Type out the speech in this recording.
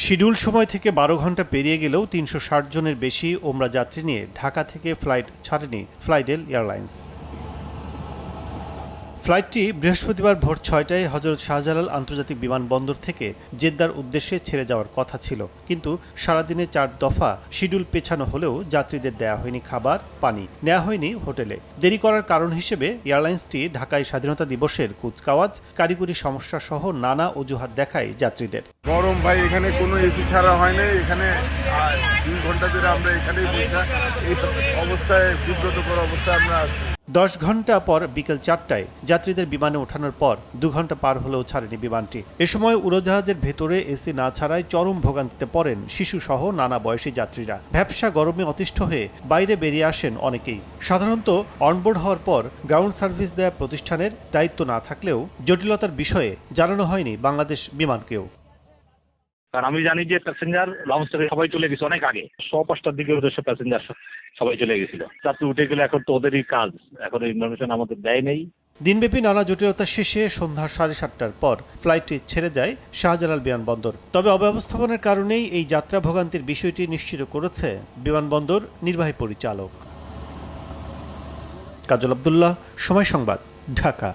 Schedule সময় থেকে ১২ ঘন্টা পেরিয়ে গেলেও ৩৬০ জনের বেশি ওমরা যাত্রী নিয়ে ঢাকা থেকে ফ্লাইট ছাড়েনি ফ্লাইডেল এয়ারলাইন্স। ফ্লাইটটি বৃহস্পতিবার ভোর ৬টায় হজরত শাহজালাল আন্তর্জাতিক বিমানবন্দর থেকে জেদ্দার উদ্দেশ্যে ছেড়ে যাওয়ার কথা ছিল, কিন্তু সারাদিনে ৪ দফা শিডিউল পেছানো হলেও যাত্রীদের দেয়া হয়নি খাবার, পানি, নেওয়া হয়নি হোটেলে। দেরি করার কারণ হিসেবে এয়ারলাইন্সটি ঢাকায় স্বাধীনতা দিবসের কুচকাওয়াজ, কারিগরি সমস্যা সহ নানা অজুহাত দেখায় যাত্রীদের। গরম ভাই, এখানে কোনো এসি ছাড়া হয় না। এখানে ২ ঘন্টা ধরে আমরা এখানেই বসে এই অবস্থায়, বিব্রতকর অবস্থায় আমরা আছি। ১০ ঘন্টা পর বিকেল ৪টায় যাত্রীদের বিমানে ওঠানোর পর ২ ঘন্টা পার হলেও ছাড়েনি বিমানটি। এ সময় উড়োজাহাজের ভেতরে এসি না ছাড়ায় চরম ভোগান্তিতে পড়েন শিশুসহ নানা বয়সী যাত্রীরা। ভ্যাপসা গরমে অতিষ্ঠ হয়ে বাইরে বেরিয়ে আসেন অনেকেই। সাধারণত অনবোর্ড হওয়ার পর গ্রাউন্ড সার্ভিস দেয়া প্রতিষ্ঠানের দায়িত্ব না থাকলেও জটিলতার বিষয়ে জানানো হয়নি বাংলাদেশ বিমানকেও। কারণ আমি জানি যে প্যাসেঞ্জার লঞ্চ থেকে সবাই চলে গেছে অনেক আগে, ৫:০০টার দিকে ওদের সব প্যাসেঞ্জার সবাই চলে গেছিল। যাত্রী উঠে গেলে এখন তো ওদেরই কাজ, এখন ইনফরমেশন আমাদের দেয় নেই। দিনব্যাপী নানা জটিলতা শেষে সন্ধ্যা ৭:৩০টার পর ফ্লাইটটি ছেড়ে যায় শাহজালাল বিমানবন্দর। তবে অব্যবস্থাপনার কারণেই এই যাত্রা ভোগান্তির বিষয়টি নিশ্চিত করেছে বিমানবন্দর নির্বাহী পরিচালক। কাজল আব্দুল্লাহ, সময় সংবাদ, ঢাকা।